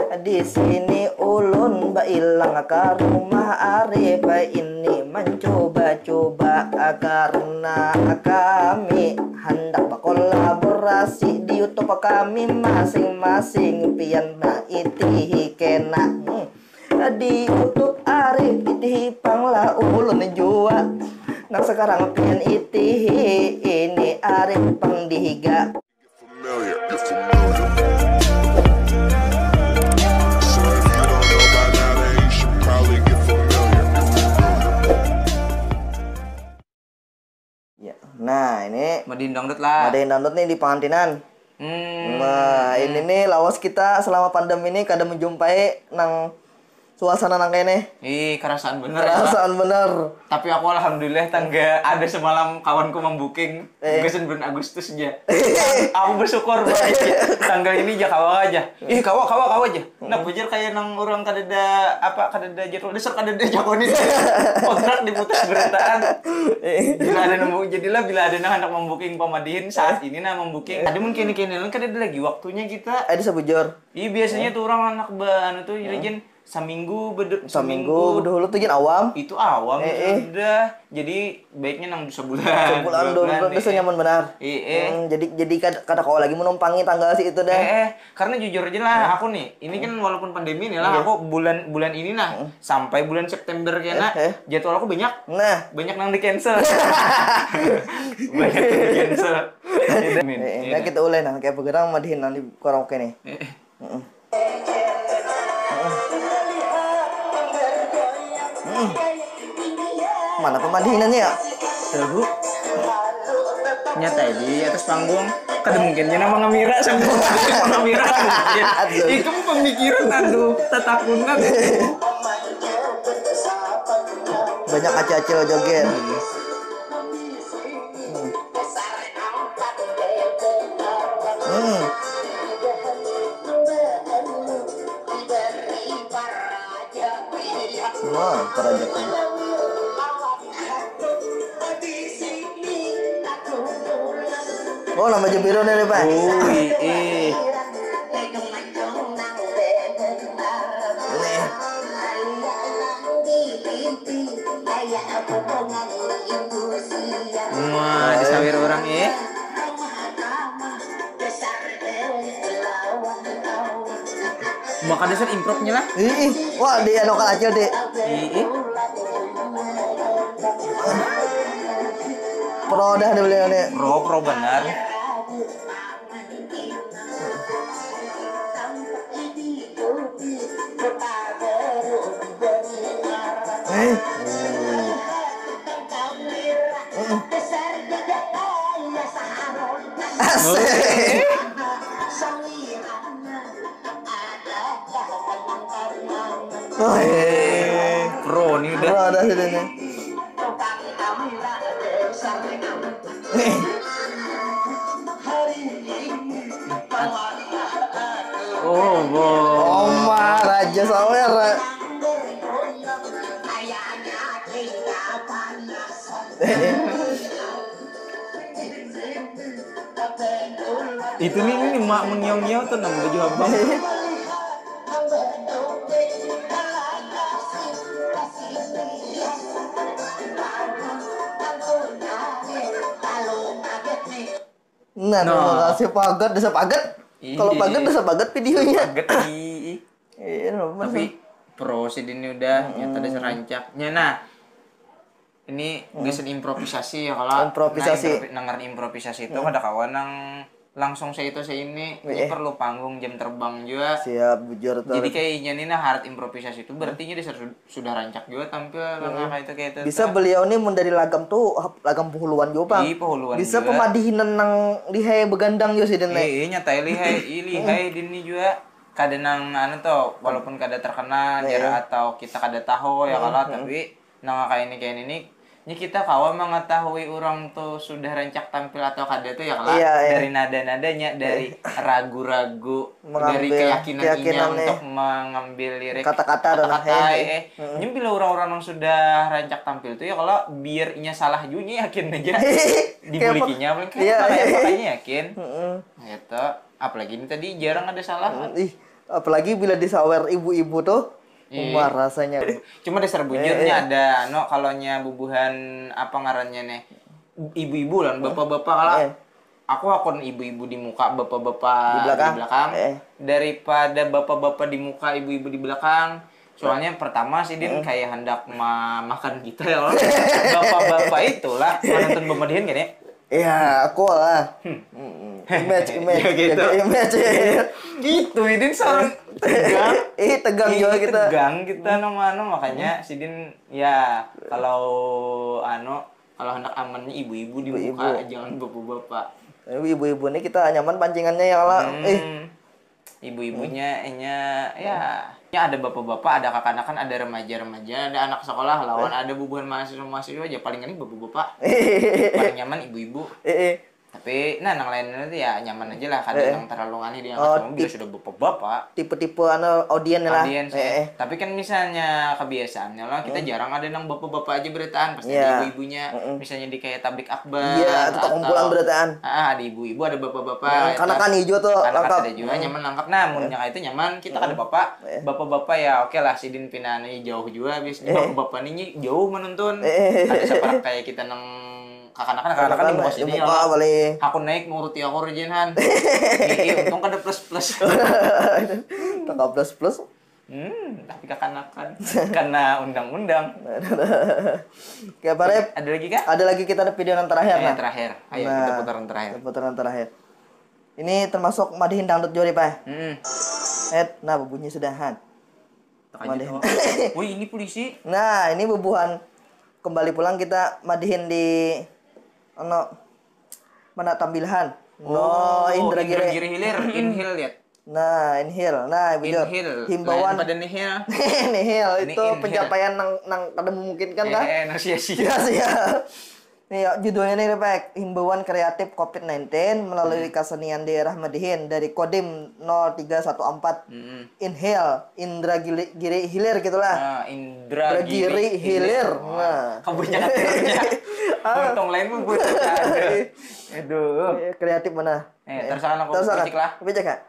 Di sini ulun bailang ke rumah Arif ini mencoba-coba karena kami hendak berkolaborasi di YouTube kami masing-masing pian iti kena di YouTube Arif iti pangla ulun jua. Nah sekarang pian iti ini Arif pang dihiga. Nah ini Madin dangdut lah. Madain dangdut nih di pengantinan. Nah ini nih lawas kita selama pandemi ini kadang menjumpai nang suasana nang kene. Ih, kerasaan bener. Perasaan bener. Tapi aku alhamdulillah tangga ada semalam kawanku membooking guys bulan Agustus aja. Aku bersyukur banget. Tanggal ini aja kawa aja. Ih, kawa aja. Nah, bujur kayak nang orang kadada jadwal besok kadada jakoni. Kontrak diputus berataan. Bila ada nang anak membooking pamadihin saat ini nah membooking. Ada mungkin kene kadada lagi waktunya kita. Ada sebujur. Iya, biasanya tuh orang anak anu tuh rajin seminggu dulu tuh jen awam. Itu awam sudah. Jadi baiknya nang sebulan. Sebulan bisa nyaman benar. Jadi kada kau lagi menumpangi tanggal sih itu dah. Karena jujur aja lah aku nih, ini kan walaupun pandemi nih lah aku bulan ini nah sampai bulan September kayaknya jadwal aku banyak. Nah, banyak nang di cancel. Banyak di cancel. Nah kita uleh nang kayak bergerang madihin nang di karaoke nih. Mana pemandihinannya ya? Tahu. Nyata di atas panggung kada mungkin nama ngamira sama ngamira itu pemikiran tatakunan banyak acil-acil joget. Wah, perajatnya. Oh, nama Jebiro nih, Pak. Nih. Wah, disawir orang Maka dasar improvnya lah. Wah, dia lokal acil, Dek. Pro dah dia beli nih. Pro benar. Asik. Pro nih udah. Pro dah sini nih. Oma Raja Sawer. Itu nih mak mengiau-ngiau tuh nang baju abang. Nah, terima kasih Pagat, desa Pagat. Kalau Pagat desa Pagat videonya. Pagat tapi pro sih ini udah nyata desa rancaknya. Nah, ini gesen improvisasi ya kalau improvisasi. Nangarin improvisasi itu ada kawan yang langsung saya ini perlu panggung jam terbang juga. Siap bujur tuh. Jadi kayaknya nih nah hard improvisasi itu berarti dia sudah rancak juga tampil kayak itu. Bisa beliau nih mun dari lagam tuh lagam Pohuluan juga, Bang. Pohuluan. Bisa pemadihinan nang lihai begandang juga sih dene. Nyata lihai dini juga kada nang tuh walaupun kada terkenal atau kita kada tahu ya kalau tapi nang kayak ini ini kita kawan mengetahui orang tuh sudah rancak tampil atau kada tuh ya kalau dari nada-nadanya, dari ragu-ragu, dari keyakinannya untuk mengambil lirik kata-kata ini bila orang-orang yang sudah rancak tampil tuh ya kalau biar inya salah juga yakin aja dibulikinya makanya yakin gitu. Apalagi ini tadi jarang ada salah. Apalagi bila disawer ibu-ibu tuh, wah rasanya. Cuma dasar bujurnya ada kalau nya bubuhan apa ngarannya nih. Ibu-ibu lah, bapak-bapak lah. Aku akun ibu-ibu di muka, bapak-bapak di belakang. Daripada bapak-bapak di muka, ibu-ibu di belakang. Soalnya pertama sih Din kayak hendak makan kita ya Allah. Bapak-bapak itulah menonton pemedihan gini. Iya, aku lah. Image, gitu. Image. Gitu, Din seorang tegang. Tegang juga kita. Tegang kita makanya si Din ya kalau kalau hendak amannya ibu-ibu di muka, jangan bapak-bapak. Ibu-ibu ini kita nyaman pancingannya ya Allah. Ibu-ibunya ya ada bapak-bapak, ada kakak-kakak, ada remaja-remaja, ada anak sekolah, lawan ada bubuhan mahasiswa aja paling ini bapak-bapak. Paling nyaman ibu-ibu. Tapi nang lainnya itu ya nyaman aja lah, kadang yang terlalu aneh dia mobil sudah bapak-bapak. Tipe-tipe audien lah. Tapi kan misalnya kebiasaannya lah kita jarang ada nang bapak-bapak aja beritaan, pasti ada ibu-ibunya. Misalnya di kayak tablik akbar. Iya, atau kumpulan beritaan. Ada ibu-ibu, ada bapak-bapak. Karena kan hijau tuh lengkap. Ada juga nyaman lengkap. Nah, munnya kayak itu nyaman, kita ada bapak. Bapak-bapak ya oke lah sidin pinane jauh juga habis. Bapak-bapak ini jauh menonton. Ada siapa kayak kita nang kakak-kakak di bawah sini ya. Aku naik nguruti aku rejenhan. Untung kan ada plus-plus. Kakak plus-plus. Tapi kakak-kakak karena undang-undang. Kayak Pak ada lagi kah? Ada lagi, kita ada video yang terakhir nah. Terakhir. Ayo kita putaran terakhir. Putaran terakhir. Ini termasuk madihin dangdut jori, Pak. Nah, bunyi sudahan. Madihin. Wih, ini polisi. Nah, ini bubuhan kembali pulang kita madihin di mana tampilan. Indra Giri Hilir, inhil lihat. Nah, inhil. Nah, video himbauan pada nihil. Nihil itu pencapaian nang kada memungkinkan kan? Sia-sia. Nih judulnya nih Pak, himbauan kreatif COVID-19 melalui kesenian daerah Madihin dari Kodim 0314. Indra Giri Hilir gitulah. Indra Giri Hilir. Nah, kamunya katanya. Untung lain pun buat ada. Aduh. Kreatif mana? Terserah aku cek lah. Cek Kak.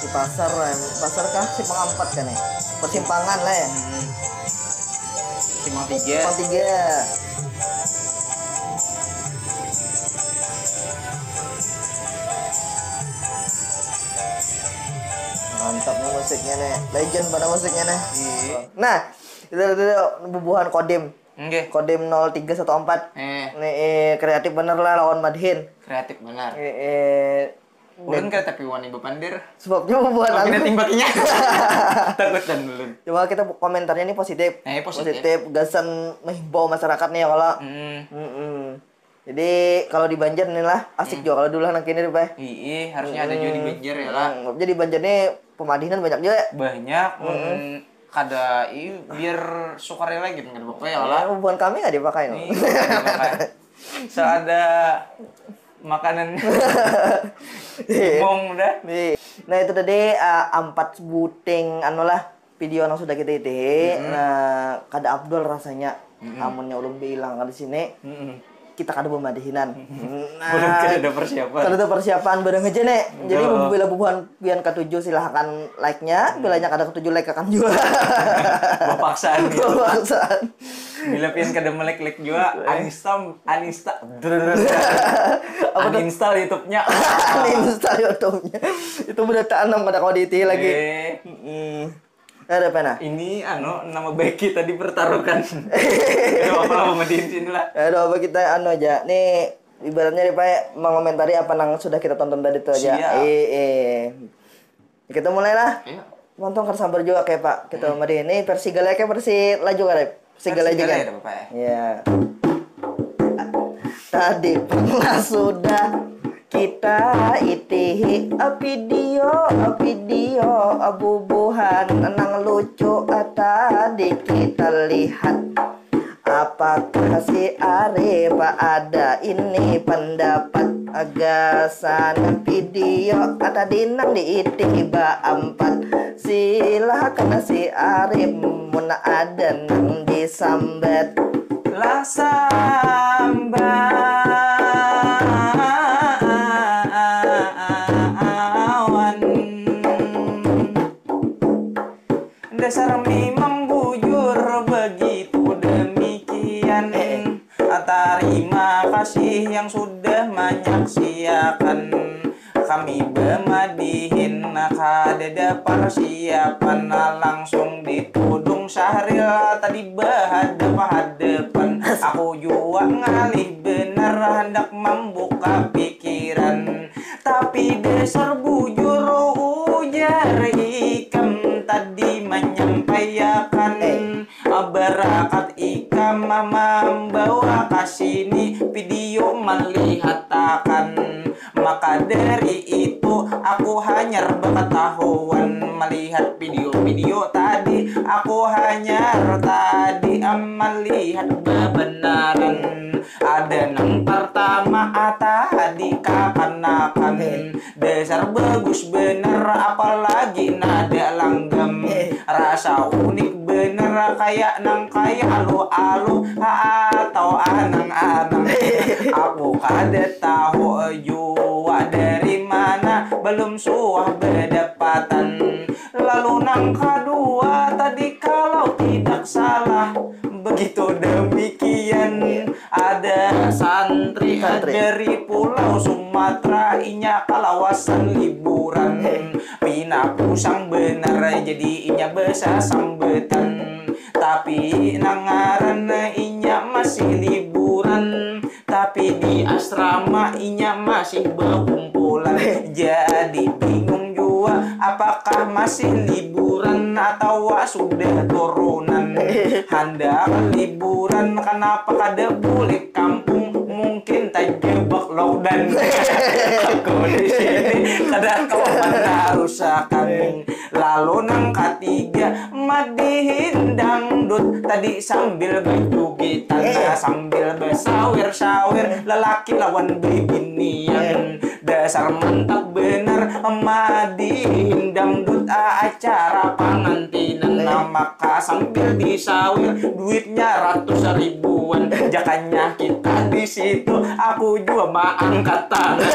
Di pasar kah Simpang 4 kan ya? Persimpangan lah ya. Simpang 3. Mantap nih musiknya nih. Legend pada musiknya nih. Nah, itu bubuhan Kodim. Kodim 0314. Nih kreatif bener lah lawan Madihin. Kreatif bener. Ulun kata tapi wani bepandir. Sebabnya bubuhan kita timbaknya. Takut dan ulun. Coba kita komentarnya ini positif. Positif. Gasan menghimbau masyarakat nih ya kalau. Jadi kalau di Banjar nih lah asik juga kalau dulu anak ini Pak. Iya, harusnya ada juga di Banjar ya lah. Jadi Banjar nih pemadinan banyak juga. Banyak. Kada biar sukarela gitu kan Bapak ya lah. Bukan kami enggak dipakai loh. So ada makanan bong dah. Nah itu tadi 4 buting video yang sudah kita ite. Nah kada Abdul rasanya amunnya ulun bilang di sini. Kita kada pemadihinan. Belum ada persiapan. Kada ada persiapan bareng aja nek. Jadi bila bubuhan pian ke-7 silahkan like-nya, bilanya kada ke-7 like akan juga. Paksaan. Bila pian kada melek-lek juga uninstall YouTube-nya. Uninstall YouTube-nya. Itu berataan kada koditi lagi. Ada apa nah? Ini nama baik kita dipertaruhkan. Apa lama madihin sini lah. Aduh apa kita aja. Nih ibaratnya Pak mengomentari apa yang sudah kita tonton tadi tuh aja. Kita mulai lah. Iya. Nonton kan sambar juga kayak Pak. Kita mari ini versi galak kayak versi laju kan? Versi galak juga. ya Bapak ya. Iya. Tadi pernah sudah kita itihi video abubuhan nang lucu tadi kita lihat. Apakah si Arif ada ini pendapat agasan video tadi nang diitiba 4 silakan si Arif mun ada nang disambet Lah sambawan dasar memang bujur begitu demikian. Terima kasih yang sudah menyaksikan kami bermadihin kadeda persiapan langsung ditudung Syahril tadi berhadapan aku juga ngalih bener hendak membuka pikiran tapi dasar bujur ujar ikam tadi menyampaikan berakat ikam membawa kasini video melihatkan maka dari itu aku hanya berketahuan melihat video tadi aku hanya tadi melihat kebenaran ada yang pertama tadi kakan-kakan dasar bagus bener apalagi nada langgam rasa unik bener kayak alu-alu atau anang-anang aku kada tahu jua dari mana belum suah berdapatan lalu nang kedua tadi kalau tidak salah begitu demikian ada santri dari pulau Sumatera inya kalawasan liburan pina pusang bener jadi inya besa sambetan tapi nangaran inya masih liburan tapi di asrama inya masih berkumpulan jadi bingung juga apakah masih liburan atau sudah turunan hendak liburan kenapa kada boleh kampung mungkin terjebak lockdown aku di sini kada kawan rusakan lalu nang ketiga madihin dangdut tadi sambil berjogetan sambil bersawir-sawir lelaki lawan bibinian dasar mantap bener madihin dangdut acara pengantinan maka sambil disawir duitnya ratus ribuan jakanya kita di situ aku juga mengangkat tangan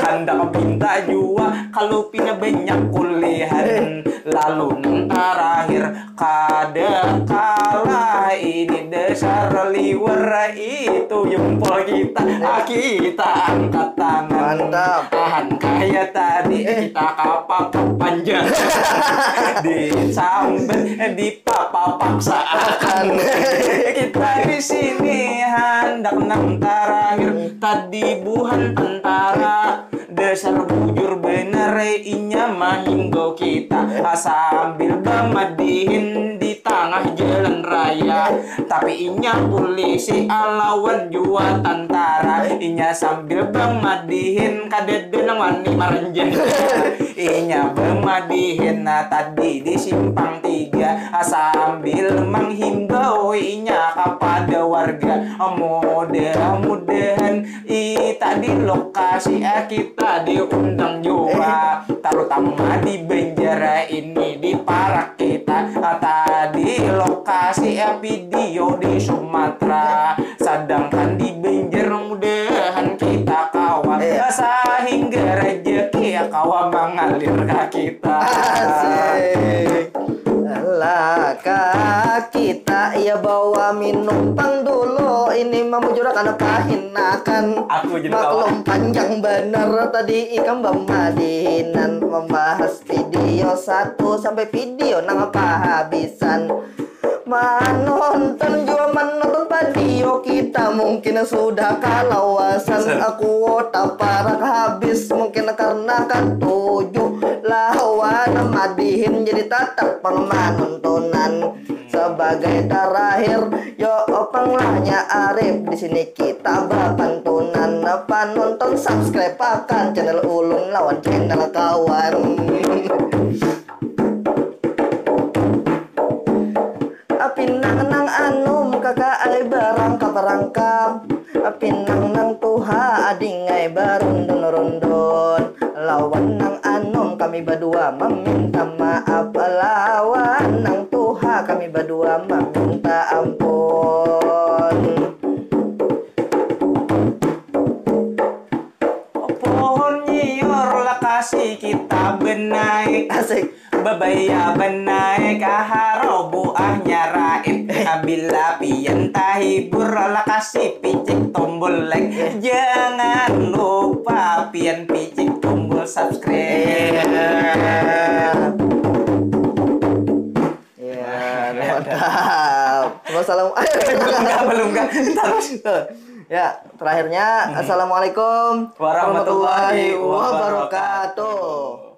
hendak minta juga kalau punya banyak kuliahan lalu nang terakhir kada kalah ini dasar liwer itu jempol kita angkat tangan mantap kayak tadi kita kapak panjang disambet di papa paksaan kita di sini hendak nang terakhir tadi buhan tentara dasar bujur bener inya mahinggo kita sambil bamadihin di tengah jalan raya tapi inya polisi alawan jua tentara inya sambil bamadihin kadeden wani marenjen inya bamadihin tadi di simpang 3 sambil menghimbau inya kepada warga mudah-mudahan tadi lokasi kita diundang juga terutama di Banjar ini di Parak kita tadi lokasi video di Sumatera sedangkan di Banjar mudahan kita kawan sehingga rezeki kawan mengalir ke kita lah kita bawa minum pang dulu ini memujurah karena pahinakan aku jadi maklum panjang bener tadi ikan bamadinan membahas video 1 sampai video nang habisan menonton video kita mungkin sudah kalawasan aku tak parah habis mungkin karena kan 7 lawan madihin jadi tetap penontonan sebagai terakhir yo penglahnya Arif di sini kita berpantunan penonton subscribe akan channel Ulun lawan channel kawan. Pinang nang anum kakak ay berangkap pinang nang tuha adingai berundun-rundun lawan nang anum kami berdua meminta maaf lawan nang tuha kami berdua meminta ampun. Pohon nyiur lakasi kita benaik Asik. babaya benaik aharo buahnya raib kabila pian tahibur lakasi picik tombol like jangan lupa pian picik tombol subscribe. Ya, mantap. Wassalamu belum kan Ya, terakhirnya assalamualaikum warahmatullahi wabarakatuh.